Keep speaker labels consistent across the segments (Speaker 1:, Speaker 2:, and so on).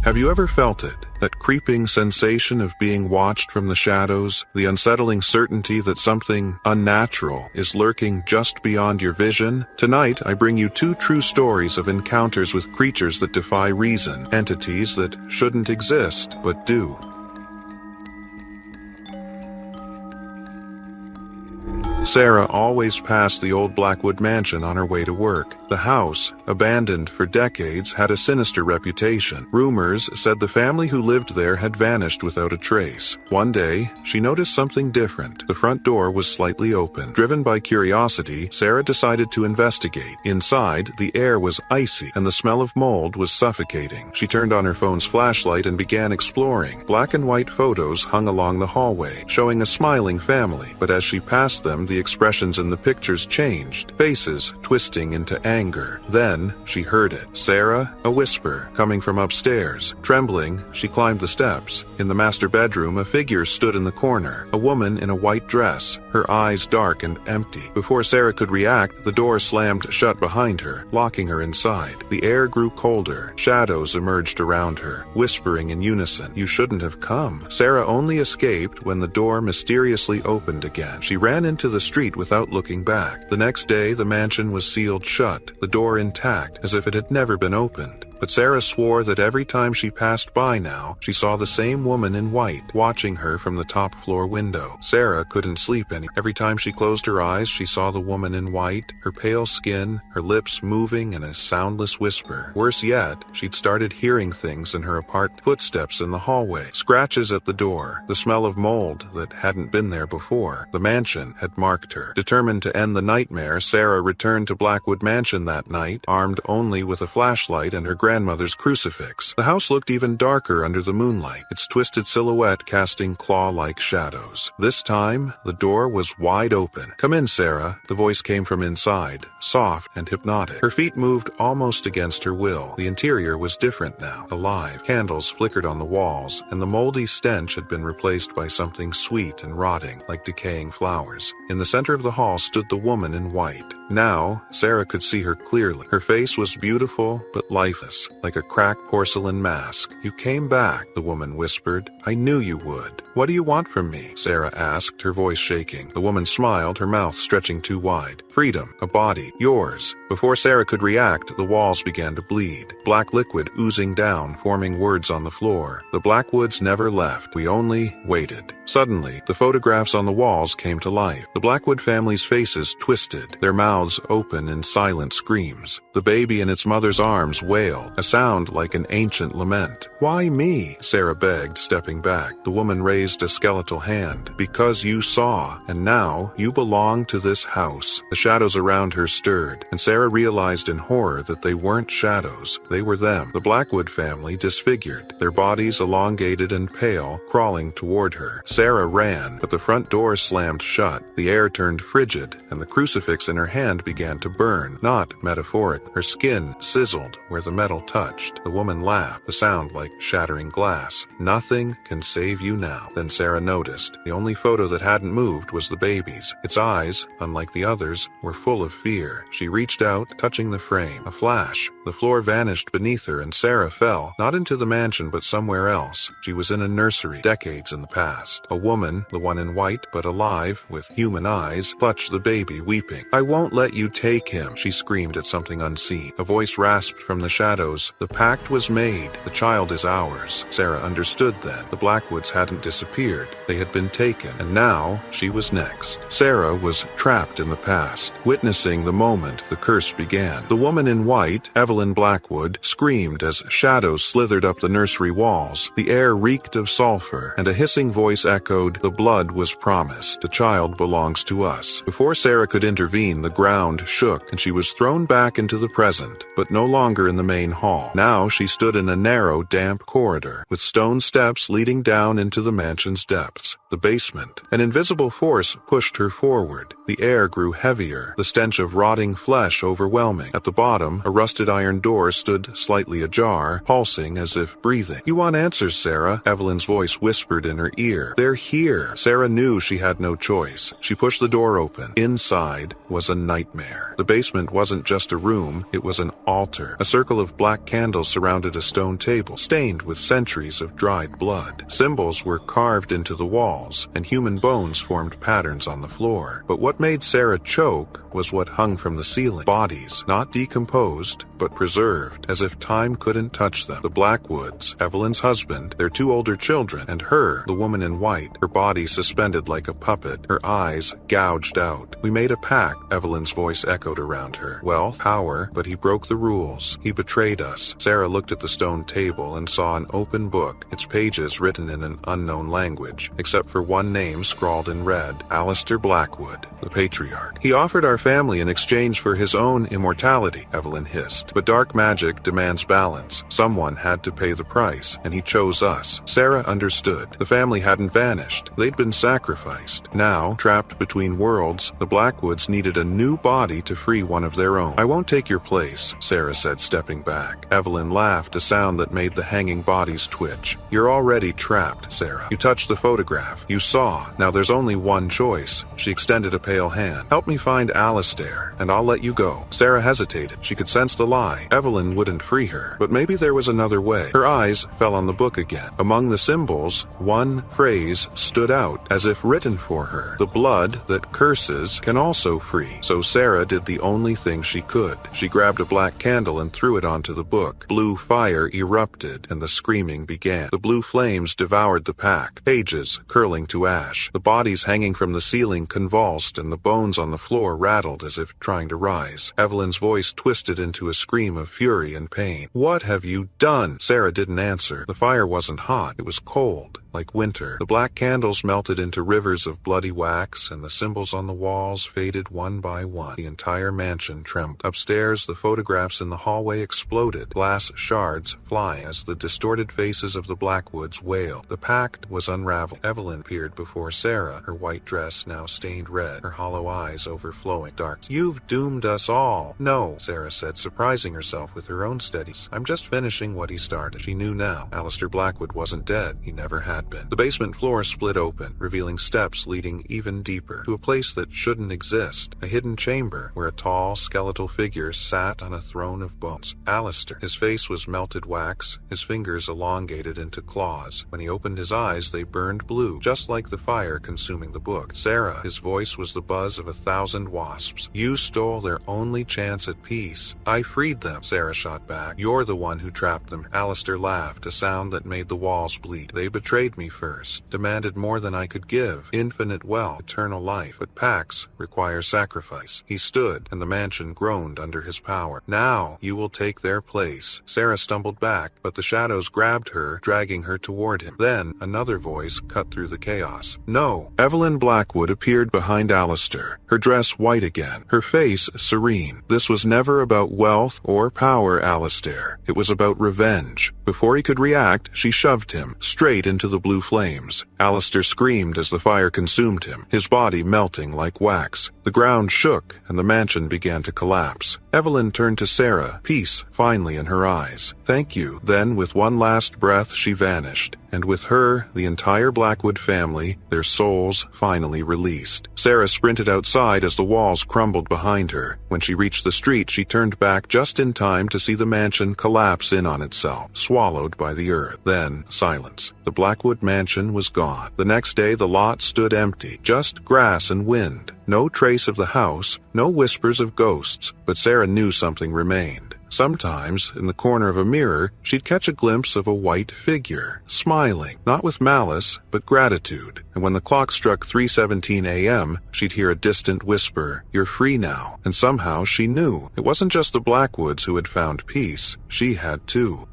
Speaker 1: Have you ever felt it? That creeping sensation of being watched from the shadows, the unsettling certainty that something unnatural is lurking just beyond your vision? Tonight, I bring you two true stories of encounters with creatures that defy reason, entities that shouldn't exist, but do. Sarah always passed the old Blackwood mansion on her way to work. The house, abandoned for decades, had a sinister reputation. Rumors said the family who lived there had vanished without a trace. One day, she noticed something different. The front door was slightly open. Driven by curiosity, Sarah decided to investigate. Inside, the air was icy, and the smell of mold was suffocating. She turned on her phone's flashlight and began exploring. Black and white photos hung along the hallway, showing a smiling family. But as she passed them, the expressions in the pictures changed, faces twisting into anger. Then she heard it. Sarah, a whisper, coming from upstairs. Trembling, she climbed the steps. In the master bedroom, a figure stood in the corner, a woman in a white dress, her eyes dark and empty. Before Sarah could react, the door slammed shut behind her, locking her inside. The air grew colder. Shadows emerged around her, whispering in unison, "You shouldn't have come." Sarah only escaped when the door mysteriously opened again. She ran into the street without looking back. The next day, the mansion was sealed shut, the door intact, as if it had never been opened. But Sarah swore that every time she passed by now, she saw the same woman in white, watching her from the top floor window. Sarah couldn't sleep any. Every time she closed her eyes, she saw the woman in white, her pale skin, her lips moving in a soundless whisper. Worse yet, she'd started hearing things in her apartment, footsteps in the hallway, scratches at the door, the smell of mold that hadn't been there before. The mansion had marked her. Determined to end the nightmare, Sarah returned to Blackwood Mansion that night, armed only with a flashlight and her grandmother's crucifix. The house looked even darker under the moonlight, its twisted silhouette casting claw-like shadows. This time, the door was wide open. "Come in, Sarah." The voice came from inside, soft and hypnotic. Her feet moved almost against her will. The interior was different now, alive. Candles flickered on the walls, and the moldy stench had been replaced by something sweet and rotting, like decaying flowers. In the center of the hall stood the woman in white. Now, Sarah could see her clearly. Her face was beautiful, but lifeless, like a cracked porcelain mask. "You came back," the woman whispered. "I knew you would." "What do you want from me?" Sarah asked, her voice shaking. The woman smiled, her mouth stretching too wide. "Freedom, a body, yours." Before Sarah could react, the walls began to bleed, black liquid oozing down, forming words on the floor. "The Blackwoods never left. We only waited." Suddenly, the photographs on the walls came to life. The Blackwood family's faces twisted, their mouths open in silent screams. The baby in its mother's arms wailed, a sound like an ancient lament. "Why me?" Sarah begged, stepping back. The woman raised a skeletal hand. "Because you saw, and now you belong to this house." The shadows around her stirred, and Sarah realized in horror that they weren't shadows. They were them, the Blackwood family, disfigured, their bodies elongated and pale, crawling toward her. Sarah ran, but the front door slammed shut. The air turned frigid, and the crucifix in her hand began to burn, not metaphoric. Her skin sizzled where the metal touched. The woman laughed, a sound like shattering glass. "Nothing can save you now." Then Sarah noticed. The only photo that hadn't moved was the baby's. Its eyes, unlike the others, were full of fear. She reached out, touching the frame. A flash. The floor vanished beneath her, and Sarah fell, not into the mansion but somewhere else. She was in a nursery, decades in the past. A woman, the one in white but alive, with human eyes, clutched the baby, weeping. "I won't let you take him," she screamed at something unseen. A voice rasped from the shadows. "The pact was made. The child is ours." Sarah understood then. The Blackwoods hadn't disappeared. They had been taken, and now she was next. Sarah was trapped in the past, witnessing the moment the curse began. The woman in white, Evelyn Blackwood, screamed as shadows slithered up the nursery walls. The air reeked of sulfur, and a hissing voice echoed, "The blood was promised. The child belongs to us." Before Sarah could intervene, the ground shook, and she was thrown back into the present, but no longer in the main hall. Now she stood in a narrow, damp corridor, with stone steps leading down into the mansion's depths. The the basement. An invisible force pushed her forward. The air grew heavier, the stench of rotting flesh overwhelming. At the bottom, a rusted iron door stood slightly ajar, pulsing as if breathing. "You want answers, Sarah?" Evelyn's voice whispered in her ear. "They're here." Sarah knew she had no choice. She pushed the door open. Inside was a nightmare. The basement wasn't just a room, it was an altar. A circle of black candles surrounded a stone table, stained with centuries of dried blood. Symbols were carved into the walls, and human bones formed patterns on the floor. But what made Sarah choke was what hung from the ceiling. Bodies, not decomposed, but preserved, as if time couldn't touch them. The Blackwoods, Evelyn's husband, their 2 older children, and her, the woman in white, her body suspended like a puppet, her eyes gouged out. "We made a pact," Evelyn's voice echoed around her. "Wealth, power, but he broke the rules. He betrayed us." Sarah looked at the stone table and saw an open book, its pages written in an unknown language, except for one name scrawled in red: Alistair Blackwood, the patriarch. "He offered our family in exchange for his own immortality," Evelyn hissed. "But dark magic demands balance. Someone had to pay the price, and he chose us." Sarah understood. The family hadn't vanished. They'd been sacrificed. Now, trapped between worlds, the Blackwoods needed a new body to free one of their own. "I won't take your place," Sarah said, stepping back. Evelyn laughed, a sound that made the hanging bodies twitch. "You're already trapped, Sarah. You touched the photograph. You saw. Now there's only one choice." She extended a pale hand. "Help me find Alistair, and I'll let you go." Sarah hesitated. She could sense the lie. Evelyn wouldn't free her. But maybe there was another way. Her eyes fell on the book again. Among the symbols, one phrase stood out, as if written for her. "The blood that curses can also free." So Sarah did the only thing she could. She grabbed a black candle and threw it onto the book. Blue fire erupted, and the screaming began. The blue flames devoured the pack, pages curling to ash. The bodies hanging from the ceiling convulsed, and the bones on the floor rattled as if trying to rise. Evelyn's voice twisted into a scream of fury and pain. "What have you done?" Sarah didn't answer. The fire wasn't hot. It was cold, like winter. The black candles melted into rivers of bloody wax, and the symbols on the walls faded one by one. The entire mansion trembled. Upstairs, the photographs in the hallway exploded, glass shards flying as the distorted faces of the Blackwoods wailed. The pact was unraveled. Evelyn peered before Sarah, her white dress now stained red, her hollow eyes overflowing dark. "You've doomed us all." "No," Sarah said, surprising herself with her own steadiness. "I'm just finishing what he started." She knew now. Alistair Blackwood wasn't dead. He never had been. The basement floor split open, revealing steps leading even deeper, to a place that shouldn't exist. A hidden chamber where a tall, skeletal figure sat on a throne of bones. Alistair. His face was melted wax, his fingers elongated into claws. When he opened his eyes, they burned blue, just like the fire consuming the book. "Sarah." His voice was the buzz of 1,000 wasps. "You stole their only chance at peace." "I freed them," Sarah shot back. "You're the one who trapped them." Alistair laughed, a sound that made the walls bleed. "They betrayed me first, demanded more than I could give. Infinite wealth, eternal life. But pacts require sacrifice." He stood, and the mansion groaned under his power. "Now you will take their place." Sarah stumbled back, but the shadows grabbed her, dragging her toward him. Then another voice cut through the chaos. "No." Evelyn Blackwood appeared behind Alistair, her dress white again, her face serene. "This was never about wealth or power, Alistair. It was about revenge." Before he could react, she shoved him straight into the blue flames. Alistair screamed as the fire consumed him, his body melting like wax. The ground shook, and the mansion began to collapse. Evelyn turned to Sarah, peace finally in her eyes. "Thank you." Then, with one last breath, she vanished, and with her, the entire Blackwood family, their souls finally released. Sarah sprinted outside as the walls crumbled behind her. When she reached the street, she turned back just in time to see the mansion collapse in on itself, swallowed by the earth. Then, silence. The Blackwood mansion was gone. The next day, the lot stood empty, just grass and wind. No trace of the house, no whispers of ghosts, but Sarah knew something remained. Sometimes, in the corner of a mirror, she'd catch a glimpse of a white figure, smiling, not with malice, but gratitude. And when the clock struck 3:17 a.m., she'd hear a distant whisper, "You're free now." And somehow she knew it wasn't just the Blackwoods who had found peace. She had too.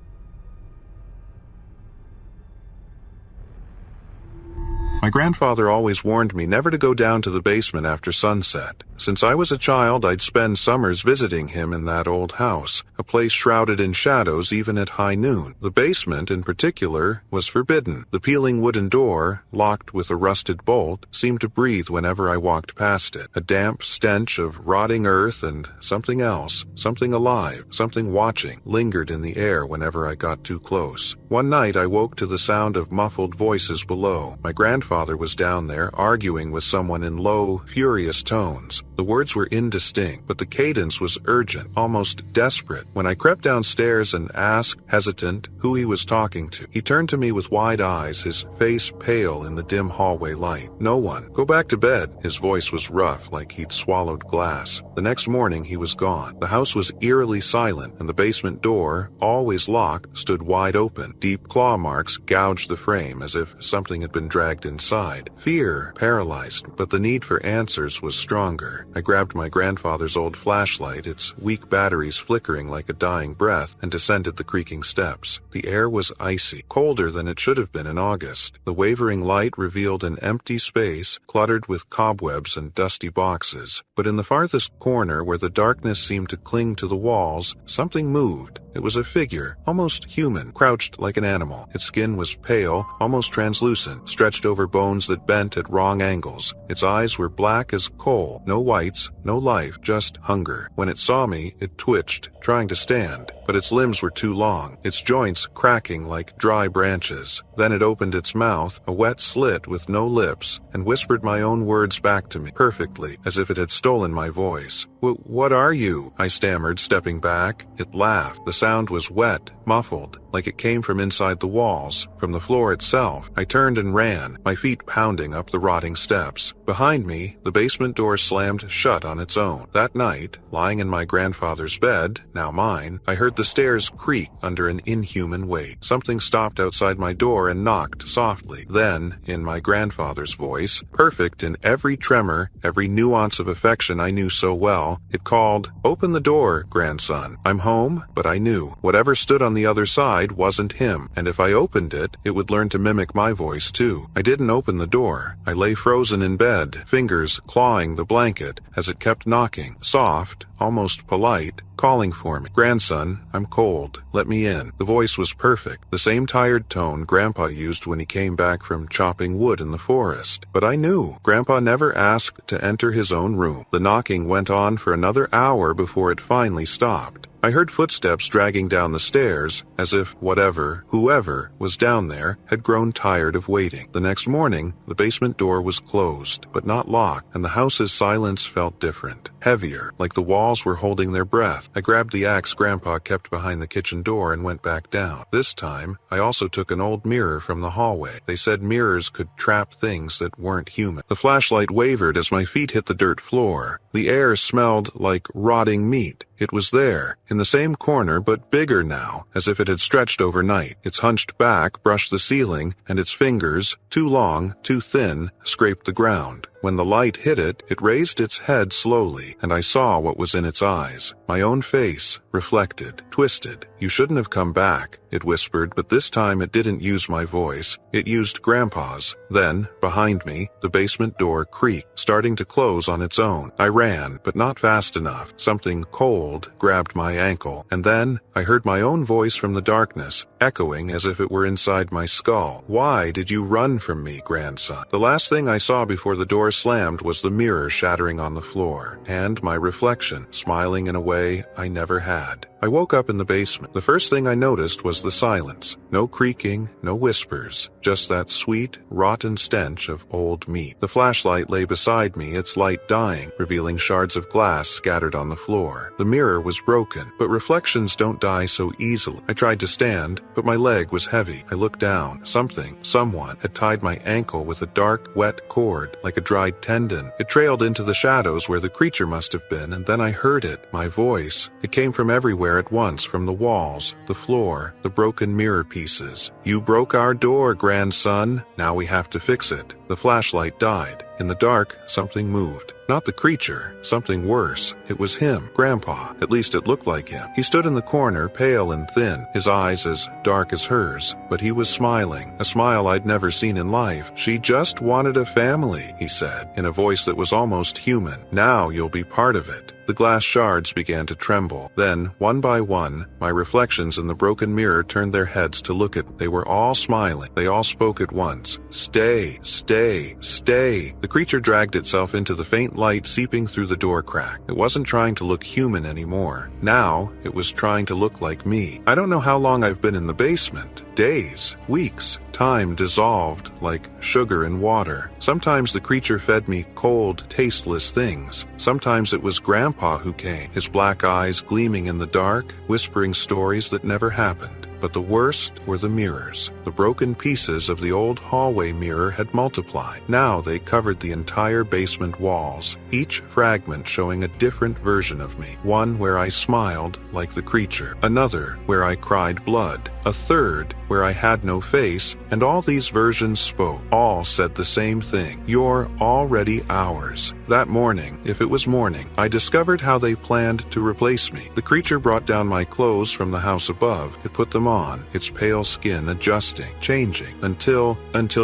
Speaker 1: My grandfather always warned me never to go down to the basement after sunset. Since I was a child, I'd spend summers visiting him in that old house, a place shrouded in shadows even at high noon. The basement, in particular, was forbidden. The peeling wooden door, locked with a rusted bolt, seemed to breathe whenever I walked past it. A damp stench of rotting earth and something else, something alive, something watching, lingered in the air whenever I got too close. One night I woke to the sound of muffled voices below. My grandfather was down there, arguing with someone in low, furious tones. The words were indistinct, but the cadence was urgent, almost desperate. When I crept downstairs and asked, hesitant, who he was talking to, he turned to me with wide eyes, his face pale in the dim hallway light. "No one. Go back to bed." His voice was rough, like he'd swallowed glass. The next morning he was gone. The house was eerily silent, and the basement door, always locked, stood wide open. Deep claw marks gouged the frame as if something had been dragged inside. Fear paralyzed, but the need for answers was stronger. I grabbed my grandfather's old flashlight, its weak batteries flickering like a dying breath, and descended the creaking steps. The air was icy, colder than it should have been in August. The wavering light revealed an empty space, cluttered with cobwebs and dusty boxes. But in the farthest corner, where the darkness seemed to cling to the walls, something moved. It was a figure, almost human, crouched like an animal. Its skin was pale, almost translucent, stretched over bones that bent at wrong angles. Its eyes were black as coal. No whites, no life, just hunger. When it saw me, it twitched, trying to stand, but its limbs were too long, its joints cracking like dry branches. Then it opened its mouth, a wet slit with no lips, and whispered my own words back to me, perfectly, as if it had stolen my voice. "What are you?" I stammered, stepping back. It laughed. The sound was wet, muffled, like it came from inside the walls, from the floor itself. I turned and ran, my feet pounding up the rotting steps. Behind me, the basement door slammed shut on its own. That night, lying in my grandfather's bed, now mine, I heard the stairs creak under an inhuman weight. Something stopped outside my door and knocked softly. Then, in my grandfather's voice, perfect in every tremor, every nuance of affection I knew so well, it called, "Open the door, grandson. I'm home," but I knew. Whatever stood on the other side wasn't him, and if I opened it, it would learn to mimic my voice too. I didn't open the door. I lay frozen in bed, fingers clawing the blanket as it kept knocking, soft, almost polite, calling for me. "Grandson, I'm cold. Let me in." The voice was perfect, the same tired tone Grandpa used when he came back from chopping wood in the forest. But I knew Grandpa never asked to enter his own room. The knocking went on for another hour before it finally stopped. I heard footsteps dragging down the stairs, as if whoever was down there, had grown tired of waiting. The next morning, the basement door was closed, but not locked, and the house's silence felt different, heavier, like the walls were holding their breath. I grabbed the axe Grandpa kept behind the kitchen door and went back down. This time, I also took an old mirror from the hallway. They said mirrors could trap things that weren't human. The flashlight wavered as my feet hit the dirt floor. The air smelled like rotting meat. It was there, in the same corner but bigger now, as if it had stretched overnight. Its hunched back brushed the ceiling, and its fingers, too long, too thin, scraped the ground. When the light hit it, it raised its head slowly, and I saw what was in its eyes. My own face, reflected, twisted. "You shouldn't have come back," it whispered, but this time it didn't use my voice. It used Grandpa's. Then, behind me, the basement door creaked, starting to close on its own. I ran, but not fast enough. Something cold grabbed my ankle, and then I heard my own voice from the darkness, echoing as if it were inside my skull. "Why did you run from me, grandson?" The last thing I saw before the door slammed was the mirror shattering on the floor, and my reflection, smiling in a way I never had. I woke up in the basement. The first thing I noticed was the silence. No creaking, no whispers, just that sweet, rotten stench of old meat. The flashlight lay beside me, its light dying, revealing shards of glass scattered on the floor. The mirror was broken, but reflections don't die so easily. I tried to stand, but my leg was heavy. I looked down. Someone had tied my ankle with a dark, wet cord, like a dried tendon. It trailed into the shadows where the creature must have been, and then I heard it, my voice. It came from everywhere at once, from the walls, the floor, the broken mirror pieces. "You broke our door, grandson. Now we have to fix it." The flashlight died. In the dark, something moved. Not the creature, something worse. It was him, Grandpa. At least it looked like him. He stood in the corner, pale and thin, his eyes as dark as hers, but he was smiling, a smile I'd never seen in life. "She just wanted a family," he said, in a voice that was almost human. "Now you'll be part of it." The glass shards began to tremble. Then, one by one, my reflections in the broken mirror turned their heads to look at me. They were all smiling. They all spoke at once. "Stay, stay, stay." The creature dragged itself into the faint light seeping through the door crack. It wasn't trying to look human anymore. Now, it was trying to look like me. I don't know how long I've been in the basement. Days, weeks. Time dissolved like sugar in water. Sometimes the creature fed me cold, tasteless things. Sometimes it was Grandpa who came, his black eyes gleaming in the dark, whispering stories that never happened. But the worst were the mirrors. The broken pieces of the old hallway mirror had multiplied. Now they covered the entire basement walls, each fragment showing a different version of me. One where I smiled like the creature, another where I cried blood, a third where I had no face, and all these versions spoke. All said the same thing: "You're already ours." That morning, if it was morning, I discovered how they planned to replace me. The creature brought down my clothes from the house above. It put them on, its pale skin adjusting, changing, until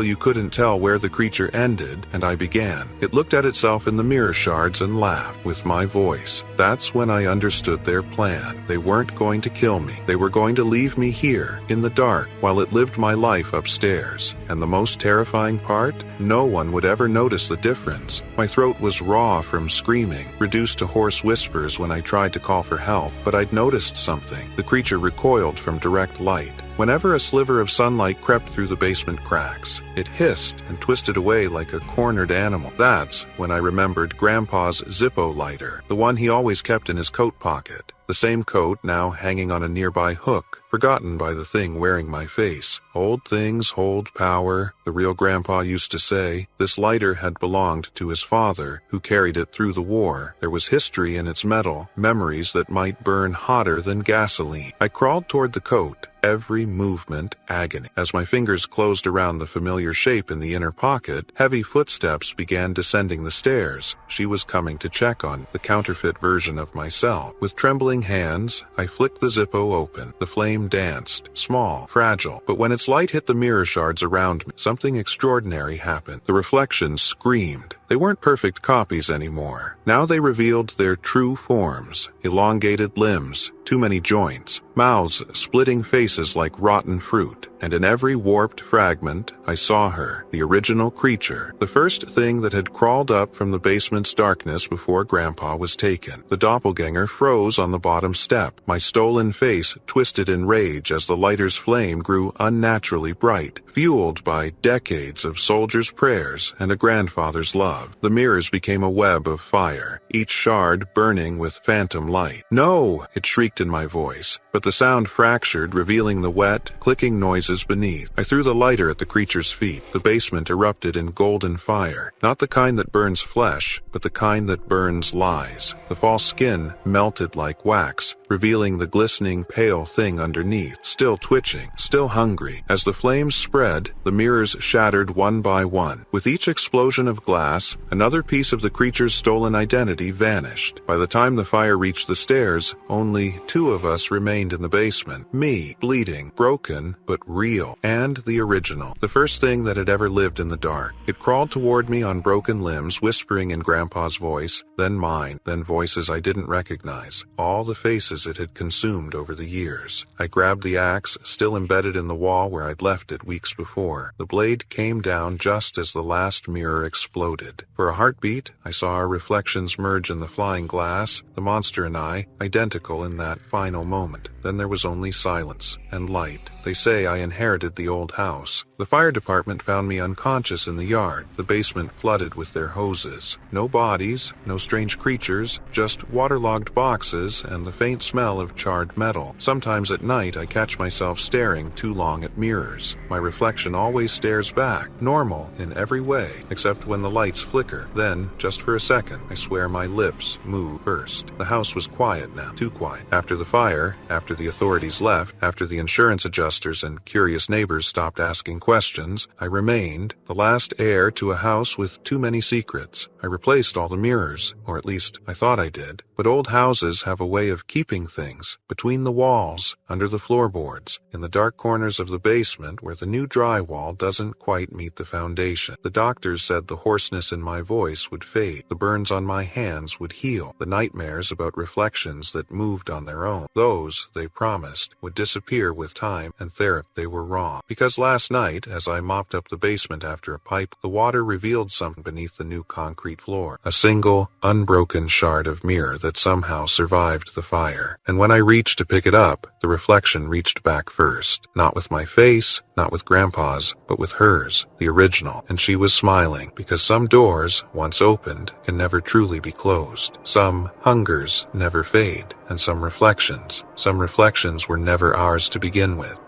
Speaker 1: you couldn't tell where the creature ended and I began. It looked at itself in the mirror shards and laughed with my voice. That's when I understood their plan. They weren't going to kill me. They were going to leave me here, in the dark, while it lived my life upstairs. And the most terrifying part? No one would ever notice the difference. My throat was raw from screaming, reduced to hoarse whispers when I tried to call for help, but I'd noticed something. The creature recoiled from direct light. Whenever a sliver of sunlight crept through the basement cracks, it hissed and twisted away like a cornered animal. That's when I remembered Grandpa's Zippo lighter, the one he always kept in his coat pocket. The same coat now hanging on a nearby hook, forgotten by the thing wearing my face. Old things hold power, the real Grandpa used to say. This lighter had belonged to his father, who carried it through the war. There was history in its metal, memories that might burn hotter than gasoline. I crawled toward the coat, every movement agony. As my fingers closed around the familiar shape in the inner pocket, heavy footsteps began descending the stairs. She was coming to check on the counterfeit version of myself. With trembling hands, I flicked the Zippo open. The flame danced, small, fragile, but when its light hit the mirror shards around me, something extraordinary happened. The reflections screamed. They weren't perfect copies anymore. Now they revealed their true forms: elongated limbs, too many joints, mouths splitting faces like rotten fruit. And in every warped fragment, I saw her, the original creature, the first thing that had crawled up from the basement's darkness before Grandpa was taken. The doppelganger froze on the bottom step, my stolen face twisted in rage as the lighter's flame grew unnaturally bright, fueled by decades of soldiers' prayers and a grandfather's love. The mirrors became a web of fire, each shard burning with phantom light. "No!" it shrieked in my voice, but the sound fractured, revealing the wet, clicking noises beneath. I threw the lighter at the creature's feet. The basement erupted in golden fire, not the kind that burns flesh, but the kind that burns lies. The false skin melted like wax, revealing the glistening, pale thing underneath, still twitching, still hungry. As the flames spread, the mirrors shattered one by one. With each explosion of glass, another piece of the creature's stolen identity vanished. By the time the fire reached the stairs, only 2 of us remained in the basement. Me, bleeding, broken, but real, and the original, the first thing that had ever lived in the dark. It crawled toward me on broken limbs, whispering in Grandpa's voice, then mine, then voices I didn't recognize, all the faces it had consumed over the years. I grabbed the axe, still embedded in the wall where I'd left it weeks before. The blade came down just as the last mirror exploded. For a heartbeat, I saw our reflections merge in the flying glass, the monster and I, identical in that final moment. Then there was only silence and light. They say I inherited the old house. The fire department found me unconscious in the yard, the basement flooded with their hoses. No bodies, no strange creatures, just waterlogged boxes and the faint smell of charred metal. Sometimes at night I catch myself staring too long at mirrors. My reflection always stares back, normal in every way, except when the lights flicker. Then, just for a second, I swear my lips move first. The house was quiet now, too quiet. After the fire, after the authorities left, after the insurance adjuster investors and curious neighbors stopped asking questions, I remained, the last heir to a house with too many secrets. I replaced all the mirrors, or at least I thought I did. But old houses have a way of keeping things between the walls, under the floorboards, in the dark corners of the basement where the new drywall doesn't quite meet the foundation. The doctors said the hoarseness in my voice would fade, the burns on my hands would heal, the nightmares about reflections that moved on their own, those, they promised, would disappear with time and therapy. They were wrong. Because last night, as I mopped up the basement after a pipe, the water revealed something beneath the new concrete floor. A single, unbroken shard of mirror that somehow survived the fire. And when I reached to pick it up, the reflection reached back first. Not with my face, not with Grandpa's, but with hers, the original. And she was smiling, because some doors, once opened, can never truly be closed. Some hungers never fade, and some reflections were never ours to begin with.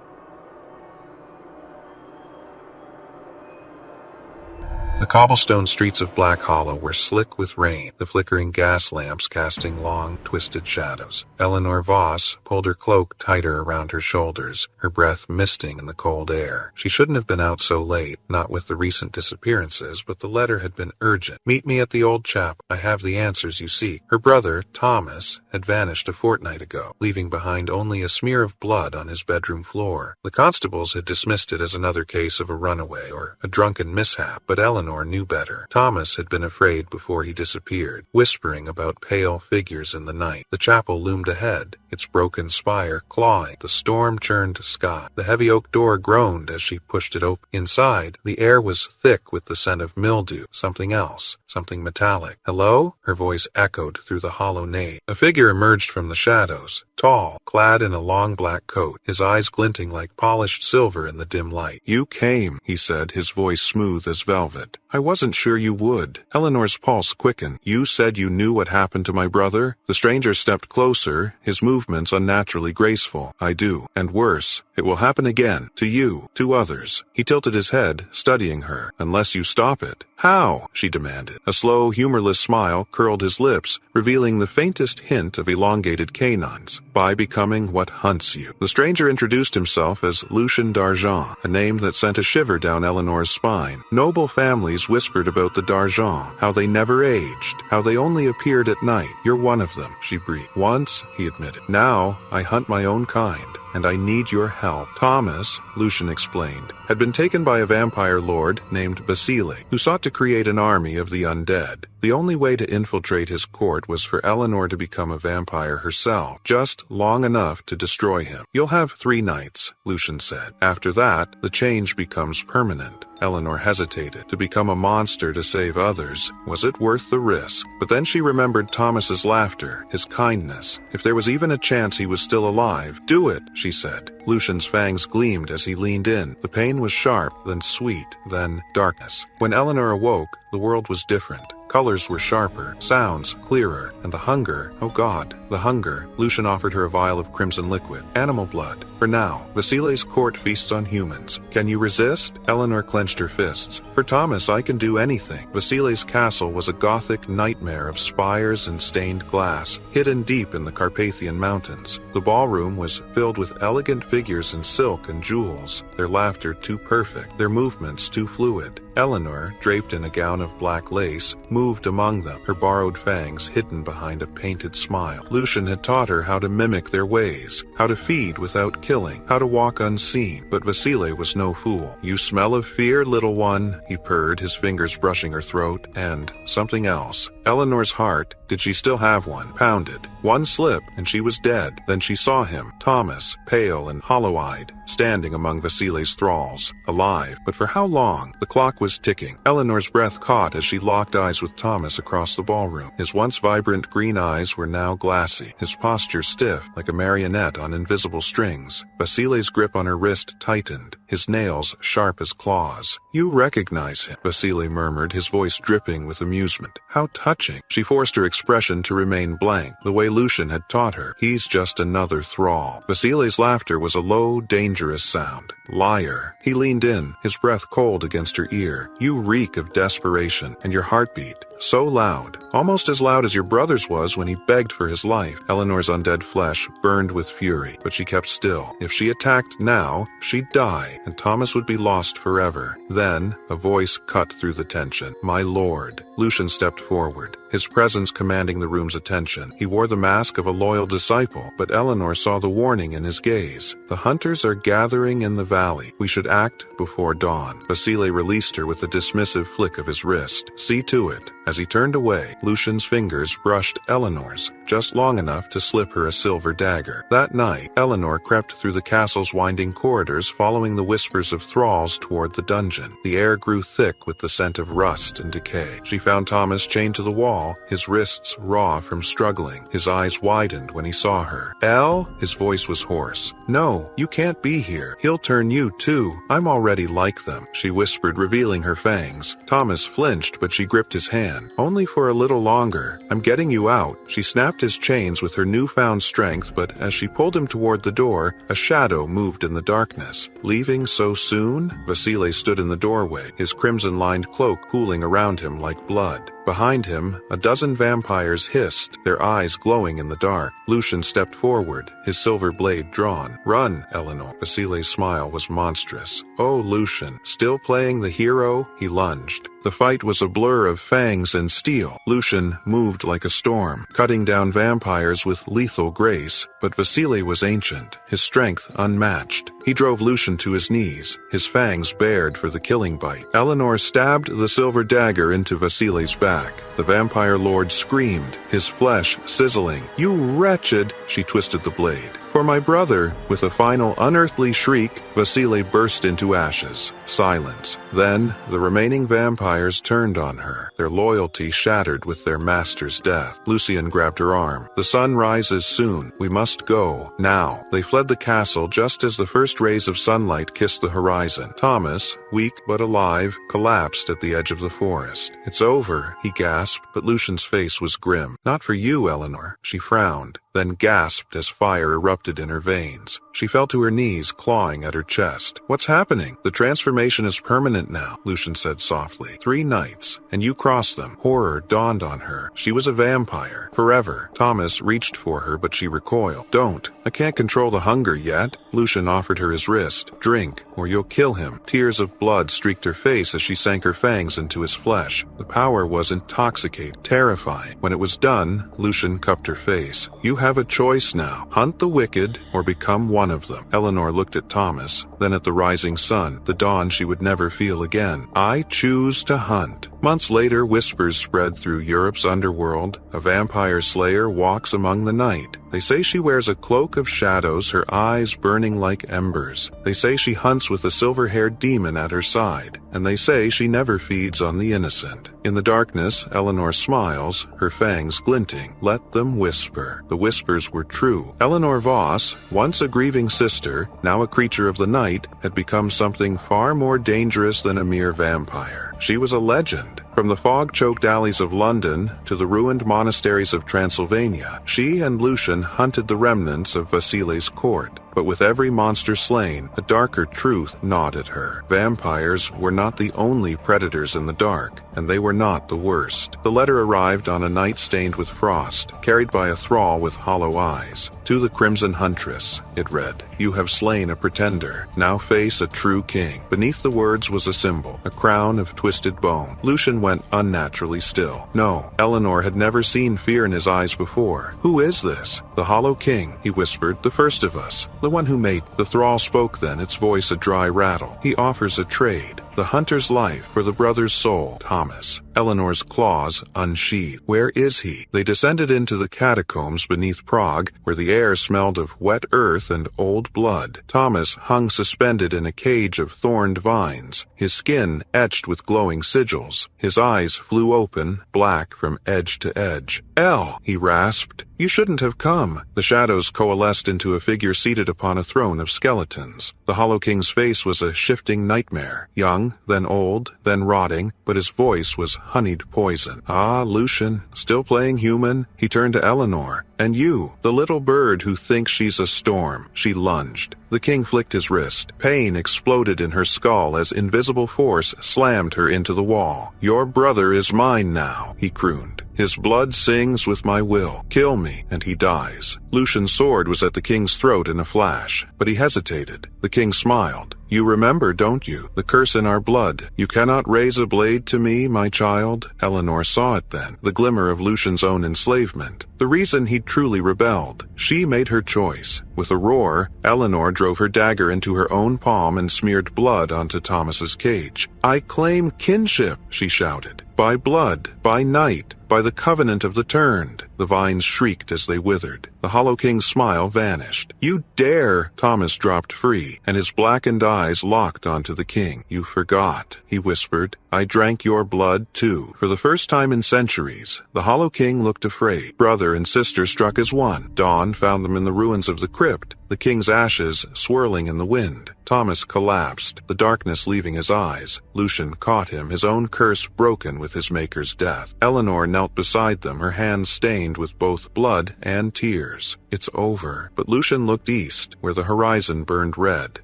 Speaker 1: The cobblestone streets of Black Hollow were slick with rain, the flickering gas lamps casting long, twisted shadows. Eleanor Voss pulled her cloak tighter around her shoulders, her breath misting in the cold air. She shouldn't have been out so late, not with the recent disappearances, but the letter had been urgent. Meet me at the old chapel. I have the answers you seek. Her brother, Thomas, had vanished a fortnight ago, leaving behind only a smear of blood on his bedroom floor. The constables had dismissed it as another case of a runaway or a drunken mishap, but Eleanor knew better. Thomas had been afraid before he disappeared, whispering about pale figures in the night. The chapel loomed ahead, its broken spire clawing the storm-churned sky. The heavy oak door groaned as she pushed it open. Inside, the air was thick with the scent of mildew, something else, something metallic. "Hello?" Her voice echoed through the hollow nave. A figure emerged from the shadows, tall, clad in a long black coat, his eyes glinting like polished silver in the dim light. "You came," he said, his voice smooth as velvet. "I wasn't sure you would." Eleanor's pulse quickened. "You said you knew what happened to my brother?" The stranger stepped closer, his movements unnaturally graceful. "I do. And worse, it will happen again. To you. To others." He tilted his head, studying her. "Unless you stop it." "How?" she demanded. A slow, humorless smile curled his lips, revealing the faintest hint of elongated canines. "By becoming what hunts you." The stranger introduced himself as Lucien d'Argent, a name that sent a shiver down Eleanor's spine. Noble families whispered about the d'Argent, how they never aged, how they only appeared at night. "You're one of them," she breathed. "Once," he admitted. "Now, I hunt my own kind. And I need your help." Thomas, Lucien explained, had been taken by a vampire lord named Vasily, who sought to create an army of the undead. The only way to infiltrate his court was for Eleanor to become a vampire herself, just long enough to destroy him. "You'll have 3 nights, Lucien said. "After that, the change becomes permanent." Eleanor hesitated. To become a monster to save others, was it worth the risk? But then she remembered Thomas's laughter, his kindness. If there was even a chance he was still alive, "Do it," she said. Lucien's fangs gleamed as he leaned in. The pain was sharp, then sweet, then darkness. When Eleanor awoke, the world was different. Colors were sharper, sounds clearer, and the hunger, oh God, the hunger. Lucien offered her a vial of crimson liquid, animal blood. "For now, Vasily's court feasts on humans. Can you resist?" Eleanor clenched her fists. "For Thomas, I can do anything." Vasily's castle was a gothic nightmare of spires and stained glass, hidden deep in the Carpathian mountains. The ballroom was filled with elegant figures in silk and jewels, their laughter too perfect, their movements too fluid. Eleanor, draped in a gown of black lace, moved among them, her borrowed fangs hidden behind a painted smile. Lucien had taught her how to mimic their ways, how to feed without killing, how to walk unseen. But Vasily was no fool. "You smell of fear, little one," he purred, his fingers brushing her throat, and something else. Eleanor's heart, did she still have one, pounded. One slip, and she was dead. Then she saw him, Thomas, pale and hollow-eyed, standing among Vasily's thralls, alive. But for how long? The clock was ticking. Eleanor's breath caught as she locked eyes with Thomas across the ballroom. His once vibrant green eyes were now glassy, his posture stiff, like a marionette on invisible strings. Vasily's grip on her wrist tightened, his nails sharp as claws. "You recognize him," Vasily murmured, his voice dripping with amusement. "How touching." She forced her expression to remain blank, the way Lucian had taught her. "He's just another thrall." Vasily's laughter was a low, dangerous sound. "Liar." He leaned in, his breath cold against her ear. "You reek of desperation, and your heartbeat so loud, almost as loud as your brother's was when he begged for his life." Eleanor's undead flesh burned with fury, but she kept still. If she attacked now, she'd die, and Thomas would be lost forever. Then, a voice cut through the tension. "My lord." Lucian stepped forward, his presence commanding the room's attention. He wore the mask of a loyal disciple, but Eleanor saw the warning in his gaze. "The hunters are gathering in the valley. We should act before dawn." Vasily released her with a dismissive flick of his wrist. "See to it." As he turned away, Lucian's fingers brushed Eleanor's, just long enough to slip her a silver dagger. That night, Eleanor crept through the castle's winding corridors, following the whispers of thralls toward the dungeon. The air grew thick with the scent of rust and decay. She found Thomas chained to the wall, his wrists raw from struggling. His eyes widened when he saw her. "Elle?" His voice was hoarse. "No, you can't be here. He'll turn you too. I'm already like them," she whispered, revealing her fangs. Thomas flinched, but she gripped his hand. "Only for a little longer. I'm getting you out." She snapped his chains with her newfound strength, but as she pulled him toward the door, a shadow moved in the darkness. "Leaving so soon?" Vasily stood in the doorway, his crimson-lined cloak pooling around him like blood. Behind him, a dozen vampires hissed, their eyes glowing in the dark. Lucian stepped forward, his silver blade drawn. "Run, Eleanor." Vasily's smile was monstrous. "Oh, Lucian, still playing the hero?" He lunged. The fight was a blur of fangs and steel. Lucian moved like a storm, cutting down vampires with lethal grace, but Vasily was ancient, his strength unmatched. He drove Lucian to his knees, his fangs bared for the killing bite. Eleanor stabbed the silver dagger into Vasily's back. The vampire lord screamed, his flesh sizzling. "You wretched!" She twisted the blade. "For my brother!" With a final unearthly shriek, Vasily burst into ashes. Silence. Then, the remaining vampires turned on her, their loyalty shattered with their master's death. Lucian grabbed her arm. "The sun rises soon. We must go. Now." They fled the castle just as the first rays of sunlight kissed the horizon. Thomas, weak but alive, collapsed at the edge of the forest. "It's over," he gasped, but Lucian's face was grim. "Not for you, Eleanor." She frowned, then gasped as fire erupted in her veins. She fell to her knees, clawing at her chest. "What's happening?" "The transformation is permanent now," Lucian said softly. 3 nights, and you crossed them." Horror dawned on her. She was a vampire. Forever. Thomas reached for her, but she recoiled. "Don't. I can't control the hunger yet." Lucian offered her his wrist. "Drink, or you'll kill him." Tears of blood streaked her face as she sank her fangs into his flesh. The power was intoxicating, terrifying. When it was done, Lucian cupped her face. "You have a choice now. Hunt the wicked, or become one of them." Eleanor looked at Thomas, then at the rising sun, the dawn she would never feel again. "I choose to hunt." Months later, whispers spread through Europe's underworld. A vampire slayer walks among the night. They say she wears a cloak of shadows, her eyes burning like embers. They say she hunts with a silver-haired demon at her side. And they say she never feeds on the innocent. In the darkness, Eleanor smiles, her fangs glinting. Let them whisper. The whispers were true. Eleanor Voss, once a grieving sister, now a creature of the night, had become something far more dangerous than a mere vampire. She was a legend. From the fog-choked alleys of London to the ruined monasteries of Transylvania, she and Lucian hunted the remnants of Vasily's court. But with every monster slain, a darker truth gnawed at her. Vampires were not the only predators in the dark, and they were not the worst. The letter arrived on a night stained with frost, carried by a thrall with hollow eyes. "To the Crimson Huntress," it read. "You have slain a pretender. Now face a true king." Beneath the words was a symbol, a crown of twisted bone. Lucian went unnaturally still. No, Eleanor had never seen fear in his eyes before. "Who is this?" "The Hollow King," he whispered. "The first of us. The one who made." The thrall spoke then, its voice a dry rattle. "He offers a trade. The hunter's life for the brother's soul, Thomas." Eleanor's claws unsheathed. "Where is he?" They descended into the catacombs beneath Prague, where the air smelled of wet earth and old blood. Thomas hung suspended in a cage of thorned vines, his skin etched with glowing sigils. His eyes flew open, black from edge to edge. "Elle," he rasped, "you shouldn't have come." The shadows coalesced into a figure seated upon a throne of skeletons. The Hollow King's face was a shifting nightmare, young, then old, then rotting, but his voice was honeyed poison. "Ah, Lucian, still playing human?" He turned to Eleanor. "And you, the little bird who thinks she's a storm." She lunged. The king flicked his wrist. Pain exploded in her skull as invisible force slammed her into the wall. "Your brother is mine now," he crooned. "His blood sings with my will. Kill me, and he dies." Lucian's sword was at the king's throat in a flash, but he hesitated. The king smiled. "You remember, don't you? The curse in our blood. You cannot raise a blade to me, my child." Eleanor saw it then, the glimmer of Lucian's own enslavement. The reason he'd truly rebelled. She made her choice. With a roar, Eleanor drove her dagger into her own palm and smeared blood onto Thomas's cage. "I claim kinship," she shouted. "By blood, by night, by the covenant of the turned." The vines shrieked as they withered. The Hollow King's smile vanished. "You dare!" Thomas dropped free, and his blackened eyes locked onto the king. "You forgot," he whispered. "I drank your blood, too." For the first time in centuries, the Hollow King looked afraid. Brother and sister struck as one. Dawn found them in the ruins of the crypt, the king's ashes swirling in the wind. Thomas collapsed, the darkness leaving his eyes. Lucian caught him, his own curse broken with his maker's death. Eleanor knelt beside them, her hands stained with both blood and tears. "It's over." But Lucian looked east, where the horizon burned red.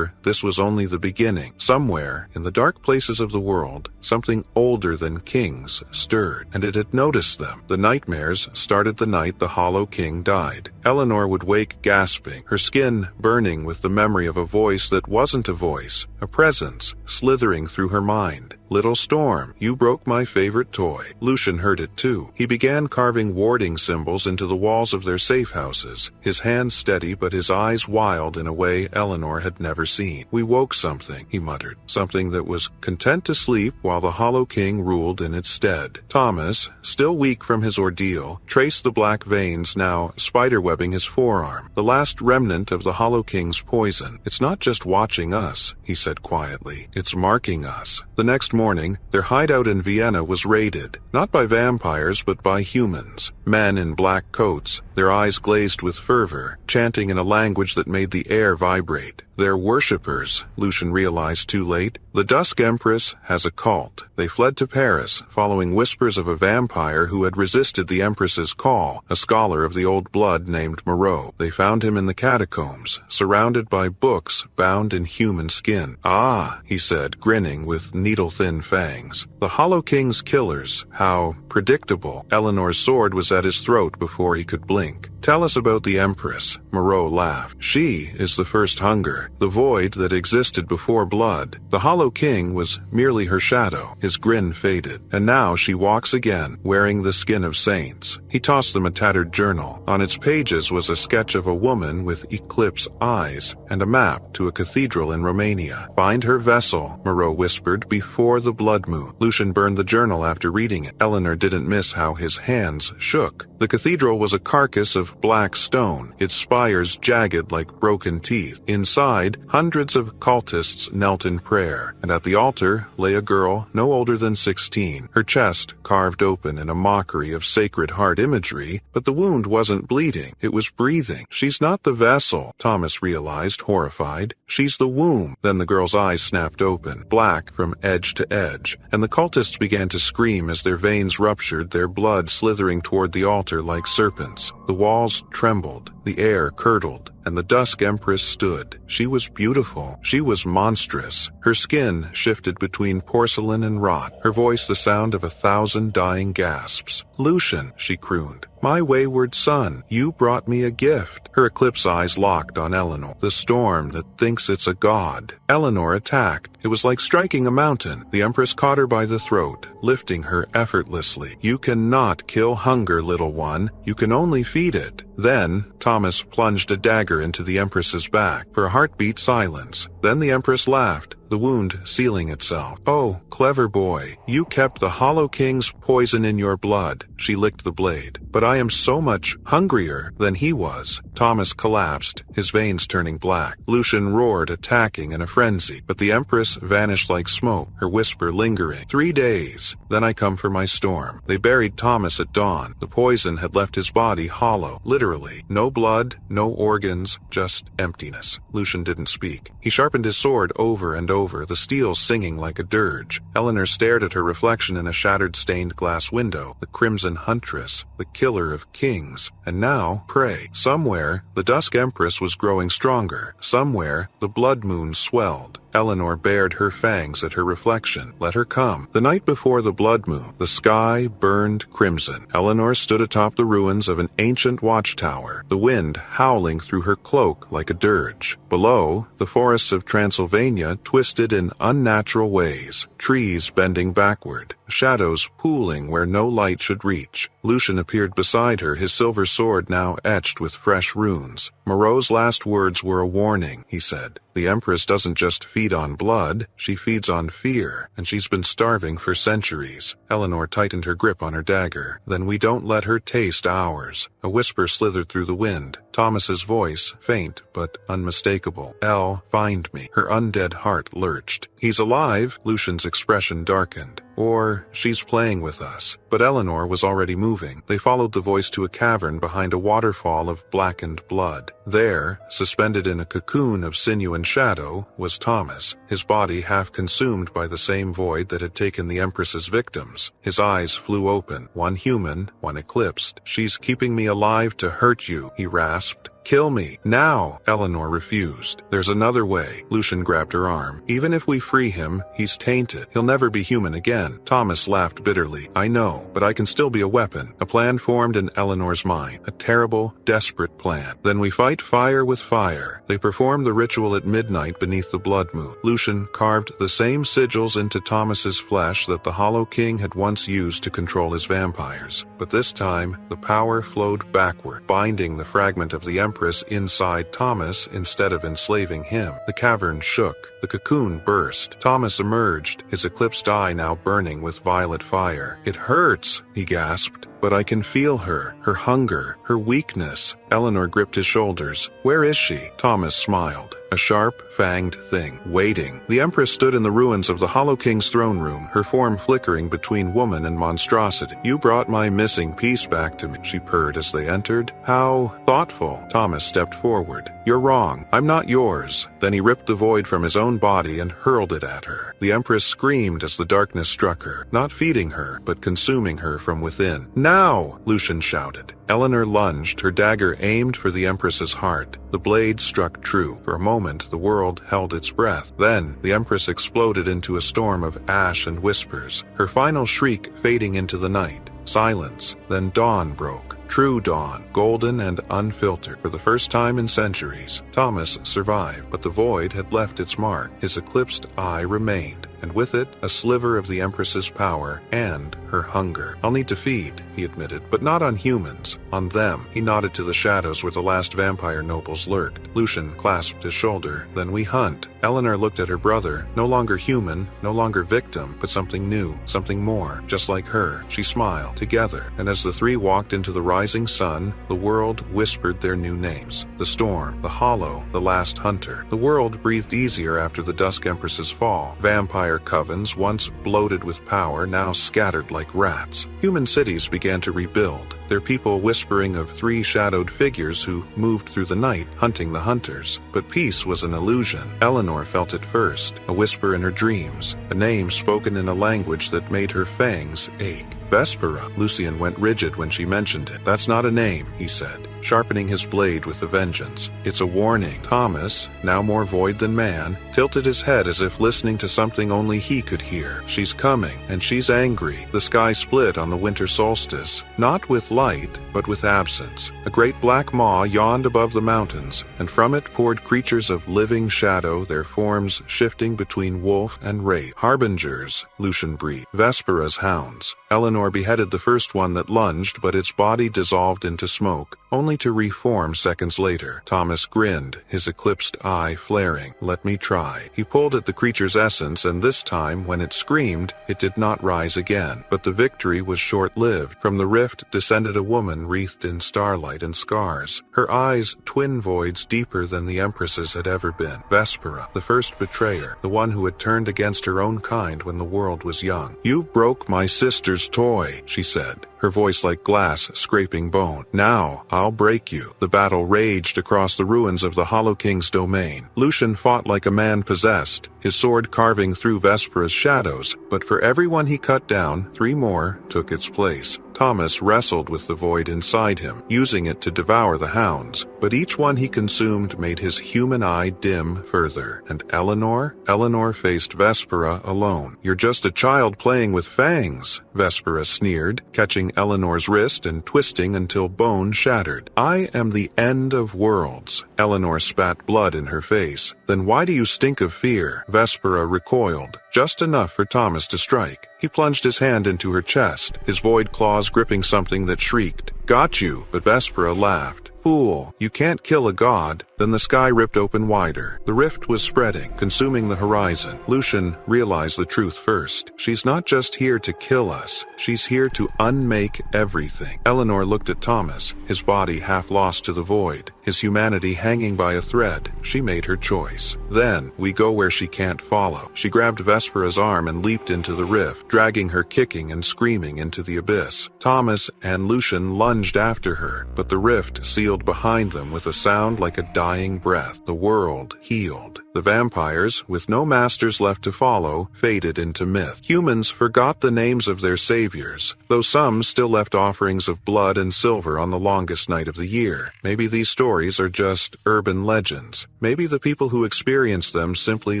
Speaker 1: This was only the beginning. Somewhere, in the dark places of the world, something older than kings stirred, and it had noticed them. The nightmares started the night the Hollow King died. Eleanor would wake gasping, her skin burning with the memory of a voice that wasn't a voice, a presence slithering through her mind. "Little storm, you broke my favorite toy." Lucian heard it too. He began carving warding symbols into the walls of their safe houses, his hands steady but his eyes wild in a way Eleanor had never seen. "We woke something," he muttered, "something that was content to sleep while the Hollow King ruled in its stead." Thomas, still weak from his ordeal, traced the black veins now spiderwebbing his forearm, the last remnant of the Hollow King's poison. "It's not just watching us," he said quietly. "It's marking us." The next morning, their hideout in Vienna was raided, not by vampires but by humans. Men in black coats, their eyes glazed with fervor, chanting in a language that made the air vibrate. They're worshippers, Lucian realized too late. The Dusk Empress has a cult. They fled to Paris, following whispers of a vampire who had resisted the Empress's call, a scholar of the old blood named Moreau. They found him in the catacombs, surrounded by books bound in human skin. "Ah," he said, grinning with needle-thin fangs. "The Hollow King's killers. How predictable." Eleanor's sword was at his throat before he could blink. "Tell us about the Empress." Moreau laughed. "She is the first hunger, the void that existed before blood. The Hollow King was merely her shadow." His grin faded. "And now she walks again, wearing the skin of saints." He tossed them a tattered journal. On its pages was a sketch of a woman with eclipse eyes and a map to a cathedral in Romania. "Find her vessel," Moreau whispered, "before the blood moon." Lucian burned the journal after reading it. Eleanor didn't miss how his hands shook. The cathedral was a carcass of black stone, its spires jagged like broken teeth. Inside, hundreds of cultists knelt in prayer, and at the altar lay a girl no older than 16, her chest carved open in a mockery of Sacred Heart imagery, but the wound wasn't bleeding, it was breathing. "She's not the vessel," Thomas realized, horrified. "She's the womb." Then the girl's eyes snapped open, black from edge to edge, and the cultists began to scream as their veins ruptured, their blood slithering toward the altar like serpents. The walls trembled, the air curdled, and the Dusk Empress stood. She was beautiful. She was monstrous. Her skin shifted between porcelain and rot, her voice the sound of 1,000 dying gasps. "Lucian," she crooned, "my wayward son, you brought me a gift." Her eclipse eyes locked on Eleanor, the storm that thinks it's a god. Eleanor attacked. It was like striking a mountain. The Empress caught her by the throat, lifting her effortlessly. "You cannot kill hunger, little one. You can only feed it." Then, Thomas plunged a dagger into the Empress's back. For a heartbeat, silence. Then the Empress laughed. the wound sealing itself. "Oh, clever boy, you kept the Hollow King's poison in your blood." She licked the blade. "But I am so much hungrier than he was." Thomas collapsed, his veins turning black. Lucian roared, attacking in a frenzy, but the Empress vanished like smoke, her whisper lingering. 3 days, then I come for my storm." They buried Thomas at dawn. The poison had left his body hollow, literally. No blood, no organs, just emptiness. Lucian didn't speak. He sharpened his sword over and over, the steel singing like a dirge. Eleanor stared at her reflection in a shattered stained glass window, the Crimson Huntress, the killer of kings, and now prey. Somewhere, the Dusk Empress was growing stronger. Somewhere, the blood moon swelled. Eleanor bared her fangs at her reflection. Let her come. The night before the blood moon, the sky burned crimson. Eleanor stood atop the ruins of an ancient watchtower, the wind howling through her cloak like a dirge. Below, the forests of Transylvania twisted in unnatural ways, trees bending backward, shadows pooling where no light should reach. Lucian appeared beside her, his silver sword now etched with fresh runes. Moreau's last words were a warning, he said. The Empress doesn't just feed on blood, she feeds on fear, and she's been starving for centuries. Eleanor tightened her grip on her dagger. Then we don't let her taste ours. A whisper slithered through the wind. Thomas's voice, faint but unmistakable. "Elle, find me." Her undead heart lurched. "He's alive," Lucian's expression darkened. "Or she's playing with us." But Eleanor was already moving. They followed the voice to a cavern behind a waterfall of blackened blood. There, suspended in a cocoon of sinew and shadow, was Thomas, his body half consumed by the same void that had taken the Empress's victims. His eyes flew open, one human, one eclipsed. "She's keeping me alive to hurt you," he rasped. "Kill me, now!" Eleanor refused. "There's another way." Lucian grabbed her arm. "Even if we free him, he's tainted. He'll never be human again." Thomas laughed bitterly. "I know, but I can still be a weapon." A plan formed in Eleanor's mind. A terrible, desperate plan. "Then we fight fire with fire." They performed the ritual at midnight beneath the blood moon. Lucian carved the same sigils into Thomas's flesh that the Hollow King had once used to control his vampires. But this time, the power flowed backward, binding the fragment of the Empress inside Thomas instead of enslaving him. The cavern shook. The cocoon burst. Thomas emerged, his eclipsed eye now burning with violet fire. "It hurts," he gasped. "But I can feel her hunger, her weakness." Eleanor gripped his shoulders. "Where is she?" Thomas smiled. A sharp, fanged thing, waiting. The Empress stood in the ruins of the Hollow King's throne room, her form flickering between woman and monstrosity. "You brought my missing piece back to me," she purred as they entered. "How thoughtful." Thomas stepped forward. "You're wrong. I'm not yours." Then he ripped the void from his own body and hurled it at her. The Empress screamed as the darkness struck her, not feeding her, but consuming her from within. "Now!" Lucian shouted. Eleanor lunged, her dagger aimed for the Empress's heart. The blade struck true. For a moment, the world held its breath. Then, the Empress exploded into a storm of ash and whispers, her final shriek fading into the night. Silence. Then dawn broke. True dawn, golden and unfiltered. For the first time in centuries, Thomas survived, but the void had left its mark. His eclipsed eye remained, and with it, a sliver of the Empress's power and her hunger. "I'll need to feed," he admitted, "but not on humans. On them." He nodded to the shadows where the last vampire nobles lurked. Lucian clasped his shoulder. "Then we hunt." Eleanor looked at her brother, no longer human, no longer victim, but something new, something more, just like her. She smiled. Together, and as the three walked into the rising sun, the world whispered their new names. The Storm, the Hollow, the Last Hunter. The world breathed easier after the Dusk Empress's fall. Vampire covens, once bloated with power, now scattered like rats. Human cities began to rebuild, their people whispering of three shadowed figures who moved through the night, hunting the hunters. But peace was an illusion. Eleanor felt it first, a whisper in her dreams, a name spoken in a language that made her fangs ache. Vespera. Lucian went rigid when she mentioned it. "That's not a name," he said, sharpening his blade with a vengeance. "It's a warning." Thomas, now more void than man, tilted his head as if listening to something only he could hear. "She's coming, and she's angry." The sky split on the winter solstice, not with light, but with absence. A great black maw yawned above the mountains, and from it poured creatures of living shadow, their forms shifting between wolf and wraith. "Harbingers," Lucian breathed. "Vespera's hounds." Eleanor beheaded the first one that lunged, but its body dissolved into smoke. Only only to reform seconds later. Thomas grinned, his eclipsed eye flaring. "Let me try." He pulled at the creature's essence, and this time, when it screamed, it did not rise again. But the victory was short-lived. From the rift descended a woman wreathed in starlight and scars. Her eyes twin voids deeper than the Empress's had ever been. Vespera, the first betrayer, the one who had turned against her own kind when the world was young. "You broke my sister's toy," she said, her voice like glass scraping bone. "Now I'll break you." The battle raged across the ruins of the Hollow King's domain. Lucian fought like a man possessed, his sword carving through Vespera's shadows, but for every one he cut down, 3 more took its place. Thomas wrestled with the void inside him, using it to devour the hounds, but each one he consumed made his human eye dim further. And Eleanor? Eleanor faced Vespera alone. "You're just a child playing with fangs," Vespera sneered, catching Eleanor's wrist and twisting until bone shattered. "I am the end of worlds." Eleanor spat blood in her face. "Then why do you stink of fear?" Vespera recoiled, just enough for Thomas to strike. He plunged his hand into her chest, his void claws gripping something that shrieked. "Got you," but Vespera laughed. "Fool, you can't kill a god." Then the sky ripped open wider. The rift was spreading, consuming the horizon. Lucian realized the truth first. She's not just here to kill us. She's here to unmake everything. Eleanor looked at Thomas, his body half lost to the void, his humanity hanging by a thread. She made her choice. "Then we go where she can't follow." She grabbed Vespera's arm and leaped into the rift, dragging her kicking and screaming into the abyss. Thomas and Lucian lunged after her, but the rift sealed behind them with a sound like a dying breath. The world healed. The vampires, with no masters left to follow, faded into myth. Humans forgot the names of their saviors, though some still left offerings of blood and silver on the longest night of the year. Maybe these stories are just urban legends. Maybe the people who experience them simply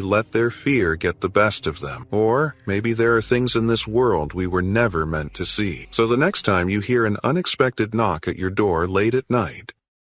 Speaker 1: let their fear get the best of them. Or maybe there are things in this world we were never meant to see. So the next time you hear an unexpected knock at your door late at night,